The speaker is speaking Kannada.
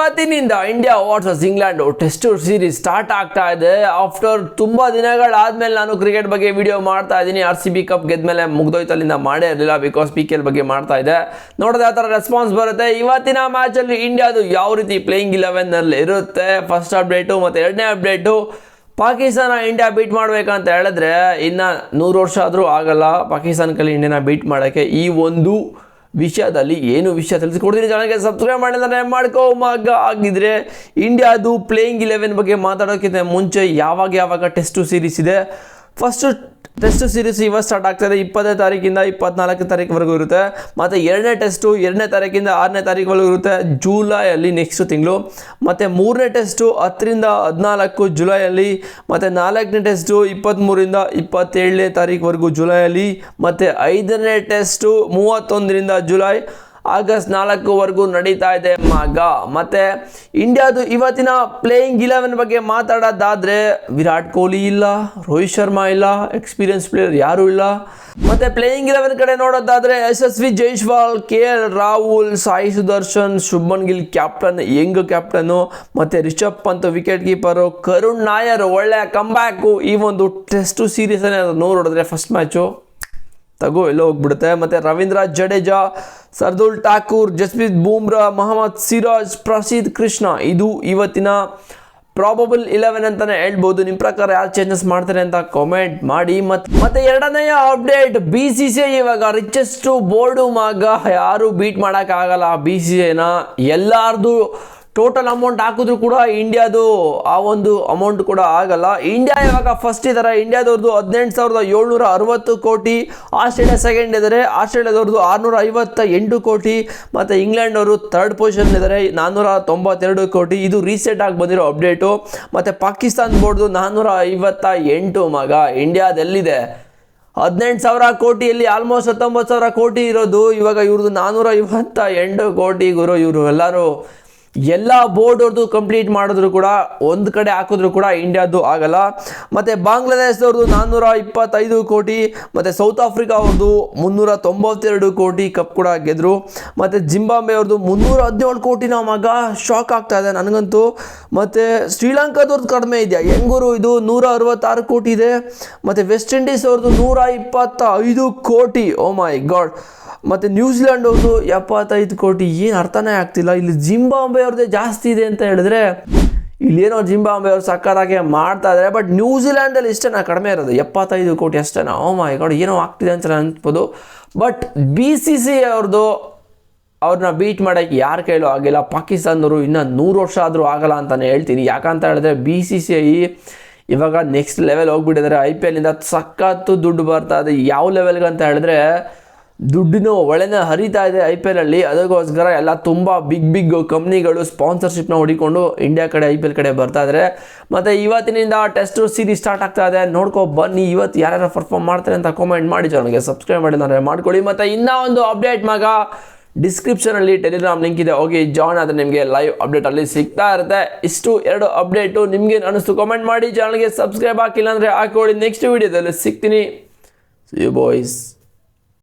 ಇವತ್ತಿನಿಂದ India versus England test series start ಆಗ್ತಾ ಇದೆ. ಆಫ್ಟರ್ ತುಂಬಾ ದಿನಗಳಾದ್ಮೇಲೆ ನಾನು ಕ್ರಿಕೆಟ್ ಬಗ್ಗೆ ವಿಡಿಯೋ ಮಾಡ್ತಾ ಇದ್ದೀನಿ. RCB ಕಪ್ ಗೆದ್ಮೇಲೆ ಮುಗ್ದೋಯ್ತು, ಅಲ್ಲಿಂದ ಮಾಡೇ ಇರಲಿಲ್ಲ ಬಿಕಾಸ್ PKL ಬಗ್ಗೆ ಮಾಡ್ತಾ ಇದೆ. ನೋಡಿದ್ರೆ ಯಾವ ಥರ ರೆಸ್ಪಾನ್ಸ್ ಬರುತ್ತೆ. ಇವತ್ತಿನ ಮ್ಯಾಚಲ್ಲಿ ಇಂಡಿಯಾದು ಯಾವ ರೀತಿ ಪ್ಲೇಯಿಂಗ್ 11 ಇರುತ್ತೆ, ಫಸ್ಟ್ ಅಪ್ಡೇಟು ಮತ್ತು ಎರಡನೇ ಅಪ್ಡೇಟು. ಪಾಕಿಸ್ತಾನ ಇಂಡಿಯಾ ಬೀಟ್ ಮಾಡಬೇಕಂತ ಹೇಳಿದ್ರೆ ಇನ್ನು 100 ವರ್ಷ ಆದರೂ ಆಗಲ್ಲ ಪಾಕಿಸ್ತಾನ ಕೈಲಿ ಇಂಡಿಯಾನ ಬೀಟ್ ಮಾಡೋಕ್ಕೆ. ಈ ಒಂದು ವಿಷಯದಲ್ಲಿ ಏನು ವಿಷಯ ತಿಳಿಸ್ಕೊಡ್ತೀನಿ. ಚಾನಲ್ಗೆ ಸಬ್ಸ್ಕ್ರೈಬ್ ಮಾಡಿದ್ರೆ ಮಾಡ್ಕೋ ಮಗ. ಆಗಿದ್ರೆ ಇಂಡಿಯಾದು ಪ್ಲೇಯಿಂಗ್ 11 ಬಗ್ಗೆ ಮಾತಾಡೋಕ್ಕಿಂತ ಮುಂಚೆ ಯಾವಾಗ ಟೆಸ್ಟ್ ಸೀರೀಸ್ ಇದೆ. ಫಸ್ಟು ಟೆಸ್ಟ್ ಸೀರೀಸ್ ಇವತ್ತು ಸ್ಟಾರ್ಟ್ ಆಗ್ತಾಯಿದೆ. 20ನೇ ತಾರೀಕಿಂದ 24ನೇ ತಾರೀಕುವರೆಗೂ ಇರುತ್ತೆ. ಮತ್ತು ಎರಡನೇ ಟೆಸ್ಟು 2ನೇ ತಾರೀಕಿಂದ 6ನೇ ತಾರೀಕುವರೆಗೂ ಇರುತ್ತೆ, ಜುಲೈಯಲ್ಲಿ ನೆಕ್ಸ್ಟ್ ತಿಂಗಳು. ಮತ್ತು 3ನೇ ಟೆಸ್ಟು 10ರಿಂದ 14 ಜುಲೈಯಲ್ಲಿ. ಮತ್ತು 4ನೇ ಟೆಸ್ಟು 23ರಿಂದ 27ನೇ ತಾರೀಕುವರೆಗೂ ಜುಲೈಯಲ್ಲಿ. ಮತ್ತು 5ನೇ ಟೆಸ್ಟು 31ರಿಂದ ಜುಲೈ ಆಗಸ್ಟ್ 4ವರೆಗೂ ನಡೀತಾ ಇದೆ ಮಗ. ಮತ್ತು ಇಂಡಿಯಾದು ಇವತ್ತಿನ ಪ್ಲೇಯಿಂಗ್ 11 ಬಗ್ಗೆ ಮಾತಾಡೋದಾದರೆ ವಿರಾಟ್ ಕೊಹ್ಲಿ ಇಲ್ಲ, ರೋಹಿತ್ ಶರ್ಮಾ ಇಲ್ಲ, ಎಕ್ಸ್ಪೀರಿಯನ್ಸ್ ಪ್ಲೇಯರ್ ಯಾರೂ ಇಲ್ಲ. ಮತ್ತು ಪ್ಲೇಯಿಂಗ್ 11 ಕಡೆ ನೋಡೋದಾದರೆ SSV Jaiswal, KL Rahul, Sai Sudarshan, Shubman Gill captain, Young captain, ಮತ್ತು ರಿಷಬ್ ಪಂತ್ ವಿಕೆಟ್ ಕೀಪರು, ಕರುಣ್ ನಾಯರ್ ಒಳ್ಳೆಯ ಕಂಬ್ಯಾಕು. ಈ ಒಂದು ಟೆಸ್ಟು ಸೀರೀಸನ್ನೇ ನೋಡಿದ್ರೆ ಫಸ್ಟ್ ಮ್ಯಾಚು ತಗೋ ಎಲ್ಲೋ ಹೋಗ್ಬಿಡುತ್ತೆ. ಮತ್ತು ರವೀಂದ್ರ ಜಡೇಜಾ, ಸರ್ದುಲ್ ಠಾಕೂರ್, ಜಸ್ಪ್ರೀತ್ ಬೂಮ್ರಾ, ಮೊಹಮ್ಮದ್ ಸಿರಾಜ್, ಪ್ರಸಿದ್ಧ ಕೃಷ್ಣ, ಇದು ಇವತ್ತಿನ ಪ್ರಾಬಬಲ್ 11 ಅಂತಲೇ ಹೇಳ್ಬೋದು. ನಿಮ್ಮ ಪ್ರಕಾರ ಯಾರು ಚೇಂಜಸ್ ಮಾಡ್ತಾರೆ ಅಂತ ಕಾಮೆಂಟ್ ಮಾಡಿ. ಮತ್ತು ಎರಡನೆಯ ಅಪ್ಡೇಟ್, BCCI ಇವಾಗ ರಿಚೆಸ್ಟ್ ಬೋರ್ಡು ಮಗ. ಯಾರು ಬೀಟ್ ಮಾಡೋಕ್ಕಾಗಲ್ಲ BCCIನ. ಎಲ್ಲಾರ್ದು ಟೋಟಲ್ ಅಮೌಂಟ್ ಹಾಕಿದ್ರು ಕೂಡ ಇಂಡಿಯಾದು ಆ ಒಂದು ಅಮೌಂಟ್ ಕೂಡ ಆಗಲ್ಲ. ಇಂಡಿಯಾ ಇವಾಗ ಫಸ್ಟ್ ಇದ್ದಾರೆ. ಇಂಡಿಯಾದವ್ರದ್ದು 18,760 ಕೋಟಿ. ಆಸ್ಟ್ರೇಲಿಯಾ ಸೆಕೆಂಡ್ ಇದ್ದಾರೆ. ಆಸ್ಟ್ರೇಲಿಯಾದವ್ರದ್ದು 658 ಕೋಟಿ. ಮತ್ತು ಇಂಗ್ಲೆಂಡ್ ಅವರು ಥರ್ಡ್ ಪೊಸಿಷನ್ ಇದ್ದಾರೆ, 492 ಕೋಟಿ. ಇದು ರೀಸೆಂಟ್ ಆಗಿ ಬಂದಿರೋ ಅಪ್ಡೇಟು. ಮತ್ತು ಪಾಕಿಸ್ತಾನ ಬೋರ್ಡ್ದು 458 ಮಗ. ಇಂಡಿಯಾದೆಲ್ಲಿದೆ 18,000 ಕೋಟಿಯಲ್ಲಿ ಆಲ್ಮೋಸ್ಟ್ 19,000 ಕೋಟಿ ಇರೋದು. ಇವಾಗ ಇವ್ರದ್ದು 458 ಕೋಟಿ ಗುರು. ಇವರು ಎಲ್ಲರೂ ಎಲ್ಲ ಬೋರ್ಡ್ ಅವ್ರದ್ದು ಕಂಪ್ಲೀಟ್ ಮಾಡಿದ್ರು ಕೂಡ ಒಂದು ಕಡೆ ಹಾಕಿದ್ರು ಕೂಡ ಇಂಡಿಯಾದು ಆಗಲ್ಲ. ಮತ್ತು ಬಾಂಗ್ಲಾದೇಶದವ್ರದ್ದು 425 ಕೋಟಿ. ಮತ್ತು ಸೌತ್ ಆಫ್ರಿಕಾ ಅವ್ರದ್ದು 392 ಕೋಟಿ ಕಪ್ ಕೂಡ ಗೆದ್ರು. ಮತ್ತು ಜಿಂಬಾಬ್ವೆ ಅವ್ರದ್ದು 317 ಕೋಟಿನ ಮಗ. ಶಾಕ್ ಆಗ್ತಾ ಇದೆ ನನಗಂತೂ. ಮತ್ತು ಶ್ರೀಲಂಕಾದವ್ರದ್ದು ಕಡಿಮೆ ಇದೆಯಾ ಹೆಂಗೂರು, ಇದು 166 ಕೋಟಿ ಇದೆ. ಮತ್ತು ವೆಸ್ಟ್ ಇಂಡೀಸ್ ಅವ್ರದ್ದು 125 ಕೋಟಿ. ಓ ಮೈ ಗಾಡ್. ಮತ್ತು ನ್ಯೂಜಿಲೆಂಡ್ ಅವ್ರದ್ದು 75 ಕೋಟಿ. ಏನು ಅರ್ಥನೇ ಆಗ್ತಿಲ್ಲ. ಇಲ್ಲಿ ಜಿಂಬಾಬ್ವೆ ಅವ್ರದ್ದೇ ಜಾಸ್ತಿ ಇದೆ ಅಂತ ಹೇಳಿದ್ರೆ, ಇಲ್ಲೇನೋ ಜಿಂಬಾಬ್ವೆ ಅವ್ರು ಸಕ್ಕತ್ತಾಗೆ ಮಾಡ್ತಾ ಇದ್ದಾರೆ. ಬಟ್ ನ್ಯೂಜಿಲ್ಯಾಂಡಲ್ಲಿ ಇಷ್ಟೇನಾ ಕಡಿಮೆ ಇರೋದು, 75 ಕೋಟಿ ಅಷ್ಟೇನಾ. ಓ ಮೈ ಗಾಡ್, ಏನೋ ಆಗ್ತಿದೆ ಅಂತ ಅನ್ಬೋದು. ಬಟ್ BCCI ಅವ್ರದ್ದು ಅವ್ರನ್ನ ಬೀಟ್ ಮಾಡೋಕ್ಕೆ ಯಾರ ಕೈಲೂ ಆಗಿಲ್ಲ. ಪಾಕಿಸ್ತಾನದವರು ಇನ್ನೂ 100 ವರ್ಷ ಆದರೂ ಆಗಲ್ಲ ಅಂತಲೇ ಹೇಳ್ತೀನಿ. ಯಾಕಂತ ಹೇಳಿದ್ರೆ BCCI ಇವಾಗ ನೆಕ್ಸ್ಟ್ ಲೆವೆಲ್ ಹೋಗ್ಬಿಟ್ಟಿದ್ದಾರೆ. IPLನಿಂದ ಸಖತ್ತು ದುಡ್ಡು ಬರ್ತಾ ಇದೆ. ಯಾವ ಲೆವೆಲ್ಗೆ ಅಂತ ಹೇಳಿದ್ರೆ ದುಡ್ಡಿನ ಒಳೆನ ಹರಿತಾ ಇದೆ IPLಲ್ಲಿ. ಅದಕ್ಕೋಸ್ಕರ ಎಲ್ಲ ತುಂಬ ಬಿಗ್ ಕಂಪ್ನಿಗಳು ಸ್ಪಾನ್ಸರ್ಶಿಪ್ನ ಹೊಡಿಕೊಂಡು ಇಂಡಿಯಾ ಕಡೆ IPL ಕಡೆ ಬರ್ತಾ ಇದ್ದಾರೆ. ಮತ್ತು ಇವತ್ತಿನಿಂದ ಟೆಸ್ಟ್ ಸೀರೀಸ್ ಸ್ಟಾರ್ಟ್ ಆಗ್ತಾ ಇದೆ. ನೋಡ್ಕೊ ಬನ್ನಿ. ಇವತ್ತು ಯಾರ್ಯಾರು ಪರ್ಫಾರ್ಮ್ ಮಾಡ್ತಾರೆ ಅಂತ ಕಾಮೆಂಟ್ ಮಾಡಿ. ಚಾನಲ್ಗೆ ಸಬ್ಸ್ಕ್ರೈಬ್ ಮಾಡಿದ್ರೆ ಮಾಡ್ಕೊಳ್ಳಿ. ಮತ್ತು ಇನ್ನೂ ಒಂದು ಅಪ್ಡೇಟ್ ಮಗ, ಡಿಸ್ಕ್ರಿಪ್ಷನಲ್ಲಿ ಟೆಲಿಗ್ರಾಮ್ ಲಿಂಕ್ ಇದೆ, ಹೋಗಿ ಜಾಯ್ನ್ ಆದರೆ ನಿಮಗೆ ಲೈವ್ ಅಪ್ಡೇಟ್ ಅಲ್ಲಿ ಸಿಗ್ತಾ ಇರುತ್ತೆ. ಇಷ್ಟು 2 ಅಪ್ಡೇಟು ನಿಮಗೆ ಅನಿಸ್ತು ಕಾಮೆಂಟ್ ಮಾಡಿ. ಚಾನಲ್ಗೆ ಸಬ್ಸ್ಕ್ರೈಬ್ ಆಗಿಲ್ಲ ಅಂದರೆ ಹಾಕೊಳ್ಳಿ. ನೆಕ್ಸ್ಟ್ ವೀಡಿಯೋದಲ್ಲಿ ಸಿಗ್ತೀನಿ. See you boys.